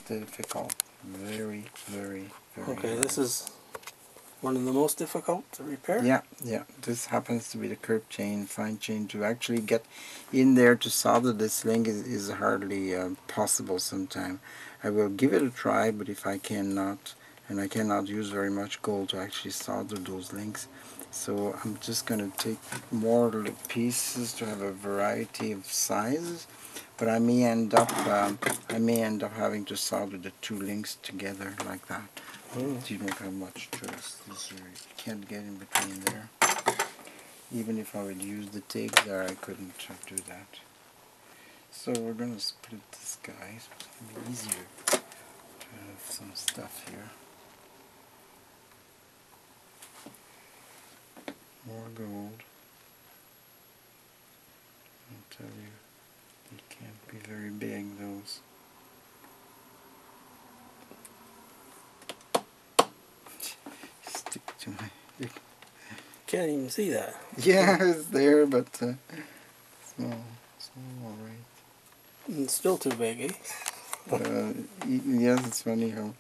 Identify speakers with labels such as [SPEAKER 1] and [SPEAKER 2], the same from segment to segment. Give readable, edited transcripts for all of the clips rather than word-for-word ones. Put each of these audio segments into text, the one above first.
[SPEAKER 1] difficult. Very, very, very
[SPEAKER 2] Okay,
[SPEAKER 1] hard.
[SPEAKER 2] this is one of the most difficult to repair?
[SPEAKER 1] Yeah, yeah. This happens to be the curved chain, fine chain. To actually get in there to solder this link is hardly possible sometimes. I will give it a try, but if I cannot, and I cannot use very much gold to actually solder those links, so I'm just going to take more pieces to have a variety of sizes. But I may end up having to solder the two links together like that. You don't have much choice. You can't get in between there. Even if I would use the tape there, I couldn't do that. So we're going to split this guy. So it's going to be easier to have some stuff here. More gold. I'll tell you, they can't be very big, those. Stick to my...
[SPEAKER 2] Can't even see that.
[SPEAKER 1] Yeah, it's there, but small. Small, alright.
[SPEAKER 2] It's still too big, eh?
[SPEAKER 1] Yes, it's funny how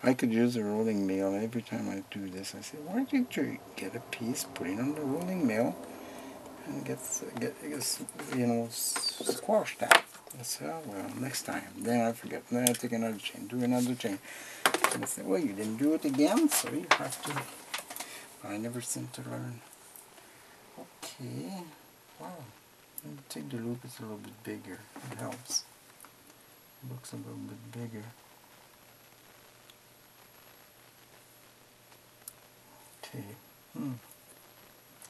[SPEAKER 1] I could use a rolling mill. Every time I do this, I say, why don't you get a piece, put it on the rolling mill, and get squash that. I say, oh well, next time. Then I forget. Then I take another chain, do another chain. And I say, well, you didn't do it again, so you have to. I never seem to learn. Okay. Wow. Let me take the loop. It's a little bit bigger. It helps. It looks a little bit bigger. Okay.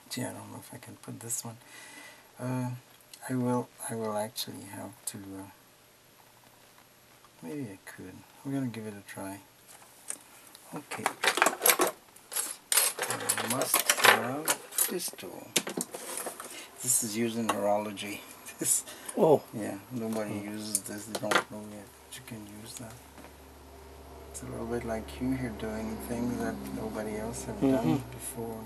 [SPEAKER 1] Gee, I don't know if I can put this one. I will actually have to. Maybe I could. We're gonna give it a try. Okay. I must have this tool. This is used in horology. This.
[SPEAKER 2] Oh.
[SPEAKER 1] Yeah. Nobody uses this. They don't know yet that you can use that. It's a little bit like you here doing things that nobody else have done before.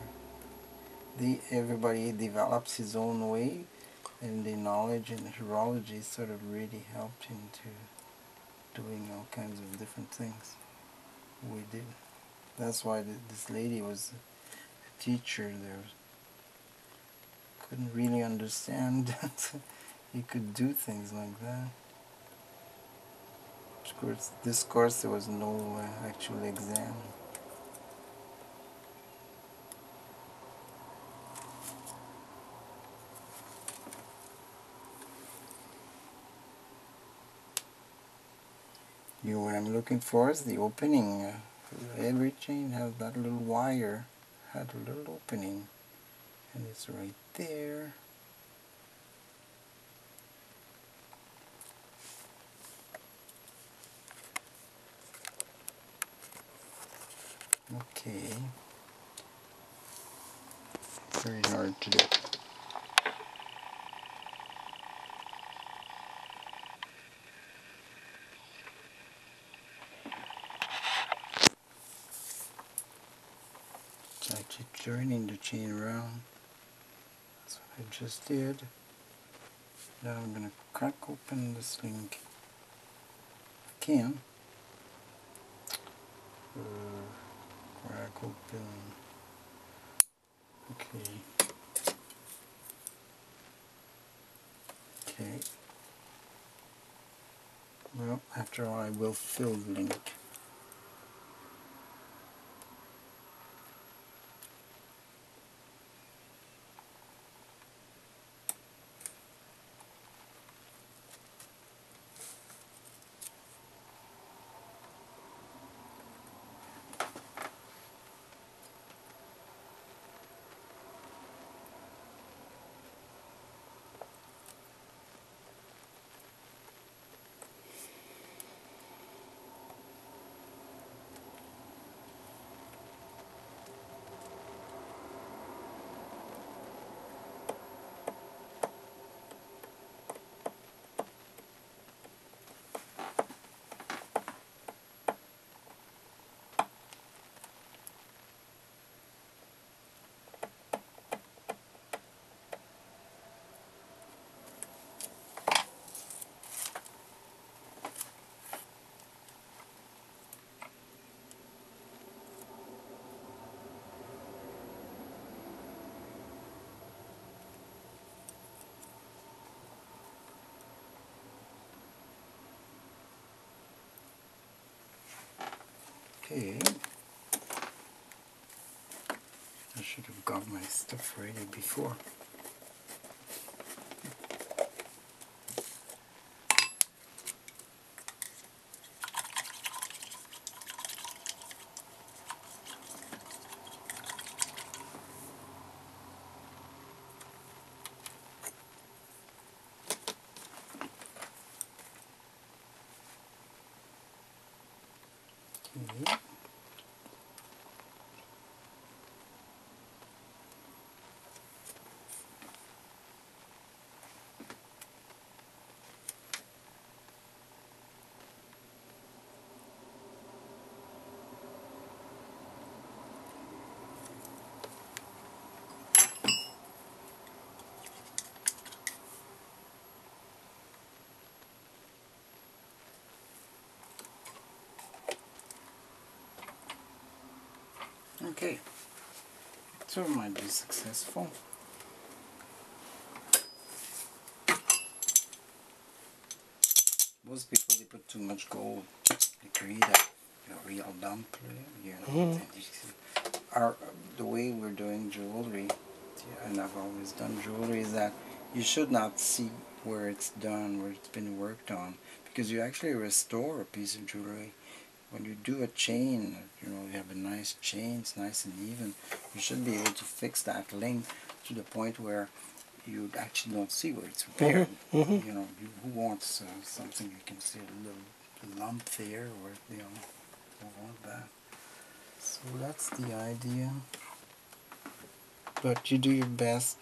[SPEAKER 1] Everybody develops his own way, and the knowledge in horology sort of really helped into doing all kinds of different things. We did. That's why this lady was a teacher there. Couldn't really understand that you could do things like that. Of course, this course there was no actual exam. What I'm looking for is the opening. Every chain has that little wire, had a little opening, and it's right there. Okay. Very hard to do. So I keep turning the chain around. That's what I just did. Now I'm going to crack open this link. I can. Crack open. Okay. Okay. Well, after all, I will fill the link. Okay. I should have got my stuff ready before. Okay. Okay, so it might be successful. Most people, they put too much gold. They create a real dump, you know. Our, the way we're doing jewelry, and I've always done jewelry, is that you should not see where it's done, where it's been worked on, because you actually restore a piece of jewelry. When you do a chain, you know, you have a nice chain, it's nice and even, you should be able to fix that link to the point where you actually don't see where it's repaired. You know, who wants something you can see a little lump there, or, you know, don't want that. So that's the idea. But you do your best.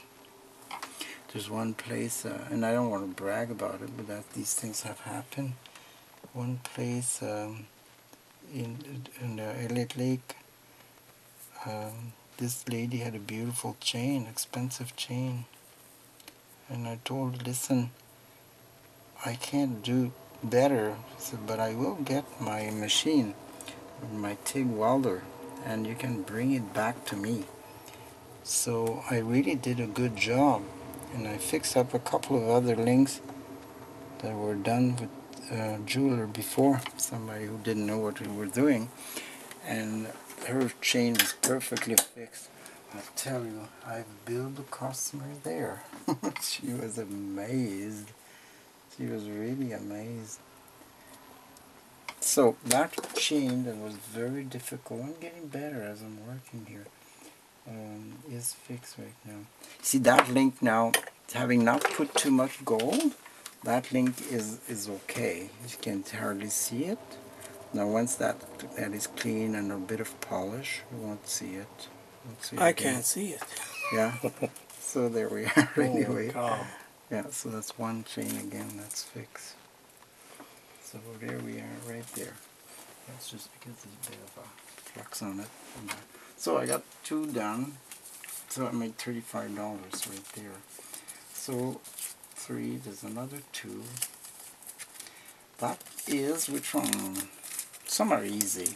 [SPEAKER 1] There's one place, and I don't want to brag about it, but that these things have happened. One place in Elliott Lake, this lady had a beautiful chain, expensive chain. And I told her, listen, I can't do better. I said, but I will get my machine, my TIG welder, and you can bring it back to me. So I really did a good job, and I fixed up a couple of other links that were done with a jeweler before, somebody who didn't know what we were doing, and her chain was perfectly fixed. I tell you, I billed the customer there. She was amazed. She was really amazed. So that chain that was very difficult, I'm getting better as I'm working here, is fixed right now. See that link now, having not put too much gold, that link is okay. You can hardly see it. Now once that is clean and a bit of polish, you won't see it.
[SPEAKER 2] I can't see it.
[SPEAKER 1] Yeah. So there we are anyway.
[SPEAKER 2] Oh,
[SPEAKER 1] Yeah, so that's one chain again that's fixed. So there we are right there. That's just because there's a bit of a flux on it. So I got two done. So I made $35 right there. So 3, there's another 2. That is, which one? Some are easy.